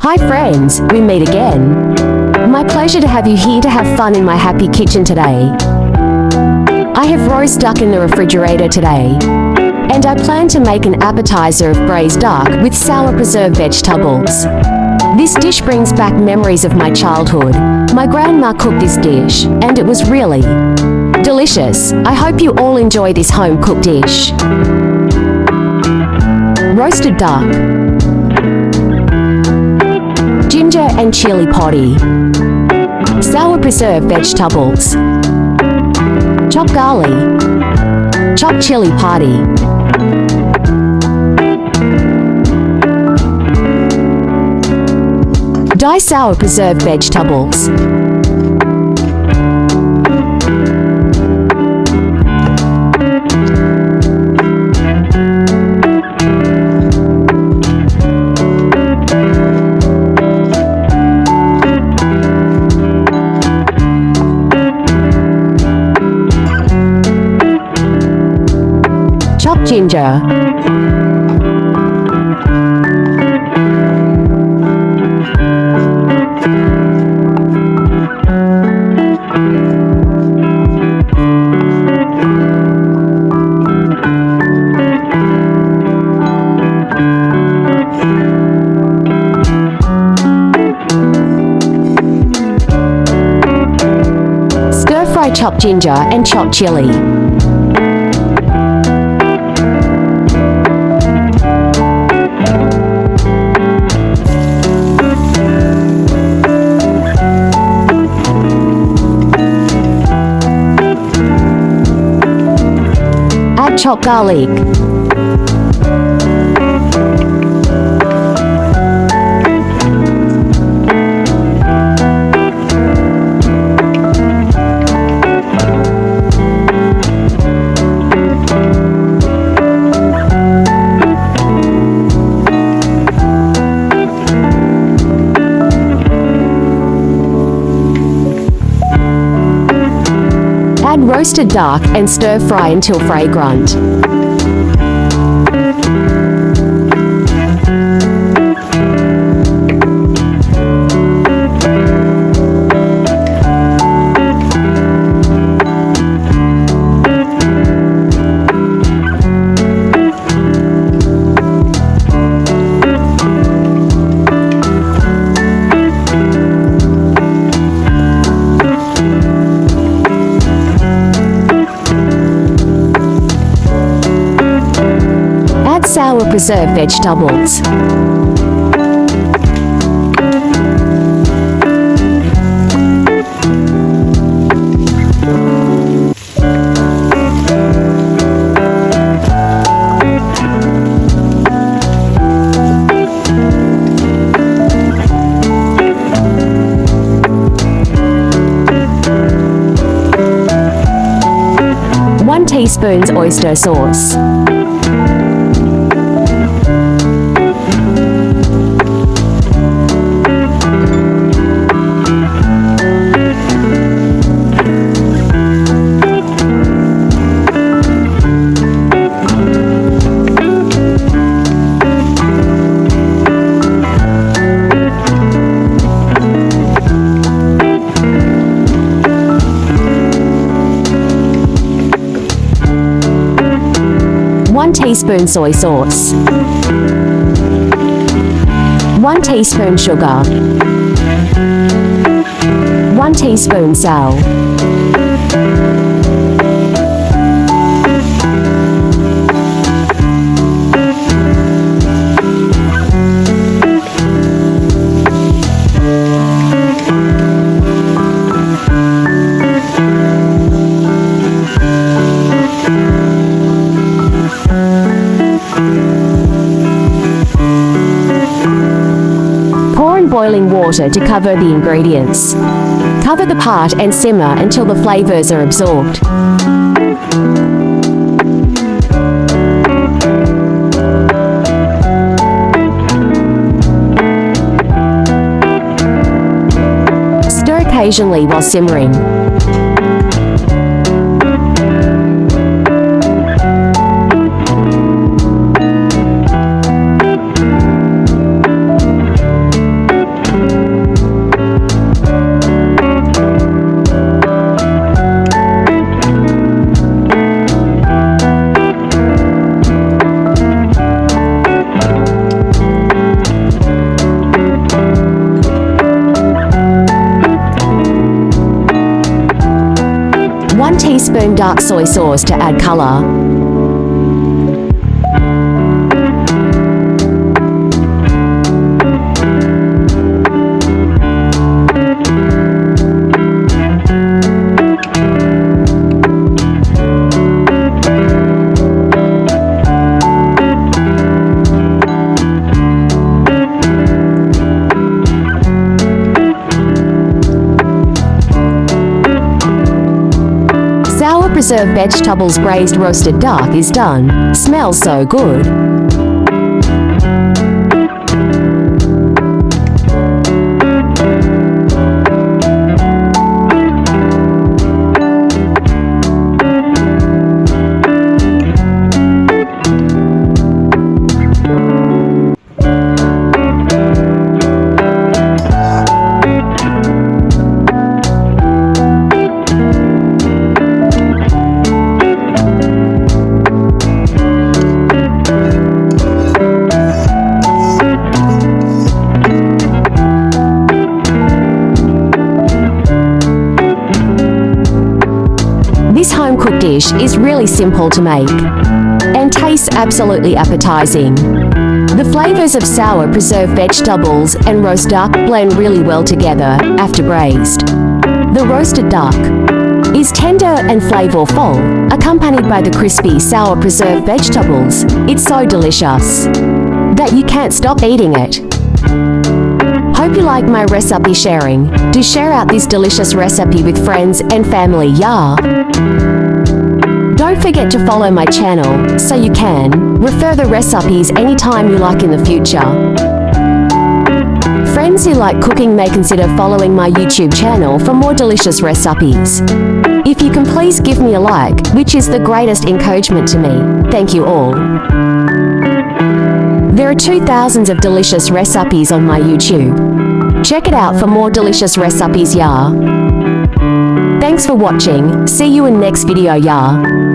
Hi friends, we meet again. My pleasure to have you here to have fun in my happy kitchen today. I have roast duck in the refrigerator today, and I plan to make an appetizer of braised duck with sour preserved vegetables. This dish brings back memories of my childhood. My grandma cooked this dish, and it was really delicious. I hope you all enjoy this home-cooked dish. Roasted duck, ginger and chili potty, sour preserved vegetables, chopped garlic, chopped chili potty, diced sour preserved vegetables, chopped ginger, stir-fry chopped ginger and chopped chili. Add chopped garlic, add roasted duck and stir-fry until fragrant. Sour preserved vegetables. One teaspoon oyster sauce. One teaspoon soy sauce, 1 teaspoon sugar, 1 teaspoon salt, boiling water to cover the ingredients. Cover the pot and simmer until the flavors are absorbed. Stir occasionally while simmering. teaspoon dark soy sauce to add color. Sour preserved vegetables braised roasted duck is done. Smells so good. This home-cooked dish is really simple to make and tastes absolutely appetizing. The flavors of sour preserved vegetables and roast duck blend really well together after braised. The roasted duck is tender and flavorful, accompanied by the crispy sour preserved vegetables. It's so delicious that you can't stop eating it. Hope you like my recipe sharing. Do share out this delicious recipe with friends and family, yeah? Don't forget to follow my channel so you can refer the recipes anytime you like in the future. Friends who like cooking may consider following my YouTube channel for more delicious recipes. If you can please give me a like, which is the greatest encouragement to me. Thank you all. There are 2,000 of delicious recipes on my YouTube. Check it out for more delicious recipes, yeah. Thanks for watching. See you in next video, yeah.